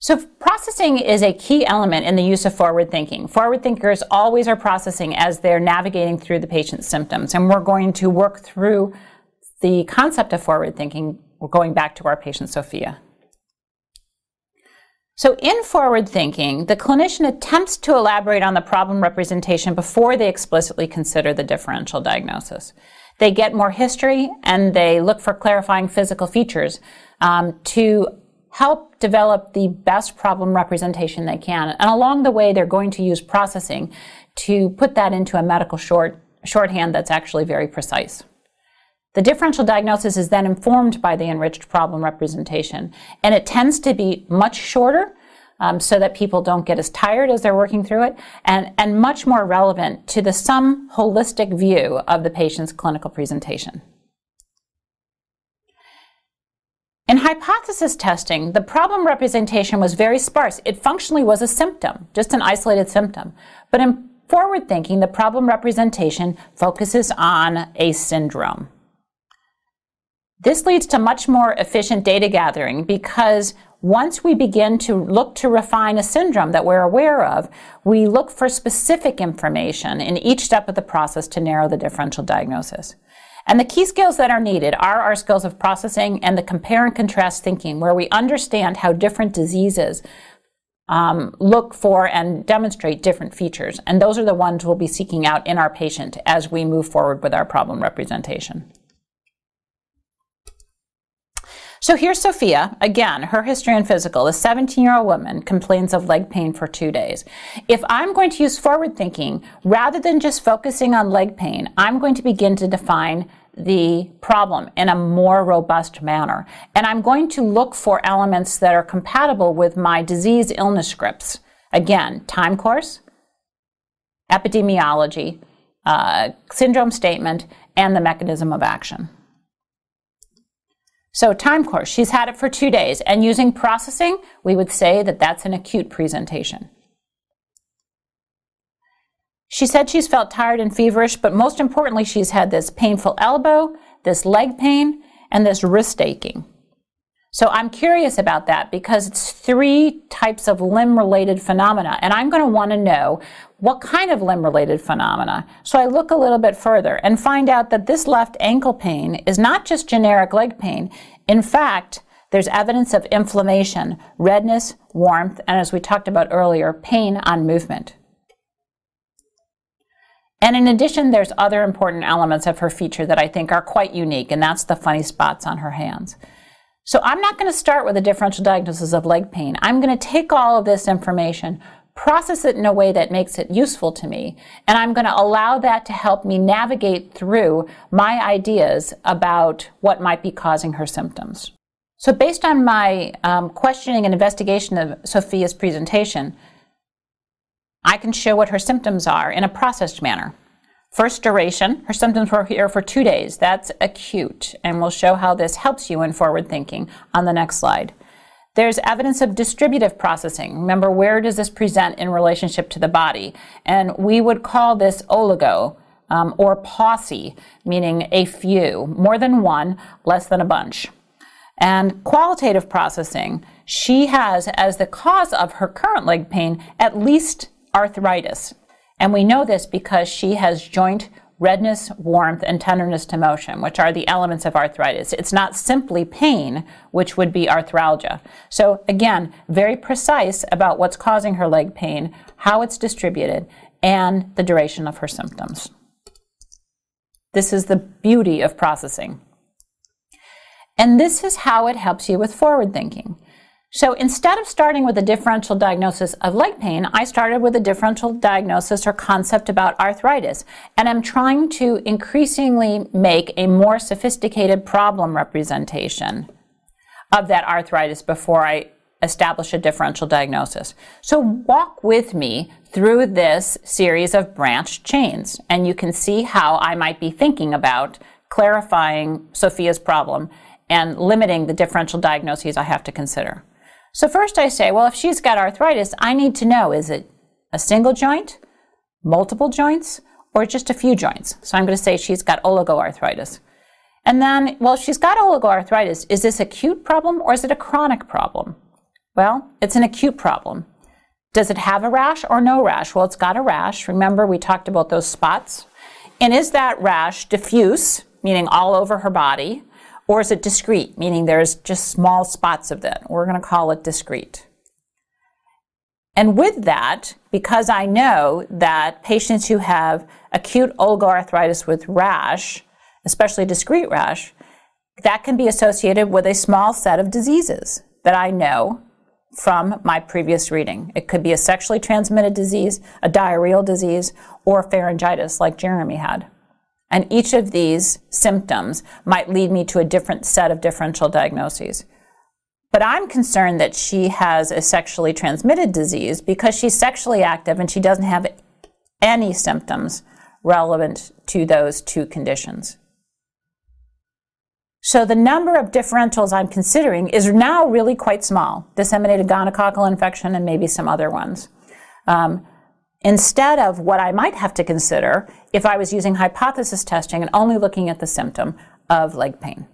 So processing is a key element in the use of forward thinking. Forward thinkers always are processing as they're navigating through the patient's symptoms, and we're going to work through the concept of forward thinking. We're going back to our patient Sophia. So in forward thinking, the clinician attempts to elaborate on the problem representation before they explicitly consider the differential diagnosis. They get more history and they look for clarifying physical features to help develop the best problem representation they can. And along the way, they're going to use processing to put that into a medical shorthand that's actually very precise. The differential diagnosis is then informed by the enriched problem representation, and it tends to be much shorter so that people don't get as tired as they're working through it, and much more relevant to the some holistic view of the patient's clinical presentation. In hypothesis testing, the problem representation was very sparse. It functionally was a symptom, just an isolated symptom. But in forward thinking, the problem representation focuses on a syndrome. This leads to much more efficient data gathering because once we begin to look to refine a syndrome that we're aware of, we look for specific information in each step of the process to narrow the differential diagnosis. And the key skills that are needed are our skills of processing and the compare and contrast thinking, where we understand how different diseases look for and demonstrate different features. And those are the ones we'll be seeking out in our patient as we move forward with our problem representation. So here's Sophia. Again, her history and physical. A 17-year-old woman complains of leg pain for 2 days. If I'm going to use forward thinking, rather than just focusing on leg pain, I'm going to begin to define the problem in a more robust manner. And I'm going to look for elements that are compatible with my disease illness scripts. Again, time course, epidemiology, syndrome statement, and the mechanism of action. So time course, she's had it for 2 days, and using processing, we would say that that's an acute presentation. She said she's felt tired and feverish, but most importantly, she's had this painful elbow, this leg pain, and this wrist aching. So I'm curious about that because it's 3 types of limb-related phenomena, and I'm going to want to know what kind of limb-related phenomena. So I look a little bit further and find out that this left ankle pain is not just generic leg pain. In fact, there's evidence of inflammation, redness, warmth, and as we talked about earlier, pain on movement. And in addition, there's other important elements of her feature that I think are quite unique, and that's the funny spots on her hands. So I'm not going to start with a differential diagnosis of leg pain. I'm going to take all of this information, process it in a way that makes it useful to me, and I'm going to allow that to help me navigate through my ideas about what might be causing her symptoms. So based on my questioning and investigation of Sophia's presentation, I can show what her symptoms are in a processed manner. First, duration. Her symptoms were here for 2 days. That's acute, and we'll show how this helps you in forward thinking on the next slide. There's evidence of distributive processing. Remember, where does this present in relationship to the body? And we would call this oligo or pauci, meaning a few, more than one, less than a bunch. And qualitative processing, she has as the cause of her current leg pain at least arthritis. And we know this because she has joint redness, warmth, and tenderness to motion, which are the elements of arthritis. It's not simply pain, which would be arthralgia. So again, very precise about what's causing her leg pain, how it's distributed, and the duration of her symptoms. This is the beauty of processing. And this is how it helps you with forward thinking. So instead of starting with a differential diagnosis of leg pain, I started with a differential diagnosis or concept about arthritis. And I'm trying to increasingly make a more sophisticated problem representation of that arthritis before I establish a differential diagnosis. So walk with me through this series of branched chains, and you can see how I might be thinking about clarifying Sophia's problem and limiting the differential diagnoses I have to consider. So first I say, well, if she's got arthritis, I need to know, is it a single joint, multiple joints, or just a few joints? So I'm going to say she's got oligoarthritis. And then, well, if she's got oligoarthritis, is this an acute problem or is it a chronic problem? Well, it's an acute problem. Does it have a rash or no rash? Well, it's got a rash. Remember, we talked about those spots. And is that rash diffuse, meaning all over her body, or is it discrete, meaning there's just small spots of it? We're going to call it discrete. And with that, because I know that patients who have acute oligoarthritis with rash, especially discrete rash, that can be associated with a small set of diseases that I know from my previous reading. It could be a sexually transmitted disease, a diarrheal disease, or pharyngitis like Jeremy had. And each of these symptoms might lead me to a different set of differential diagnoses. But I'm concerned that she has a sexually transmitted disease because she's sexually active and she doesn't have any symptoms relevant to those two conditions. So the number of differentials I'm considering is now really quite small. Disseminated gonococcal infection and maybe some other ones. Instead of what I might have to consider if I was using hypothesis testing and only looking at the symptom of leg pain.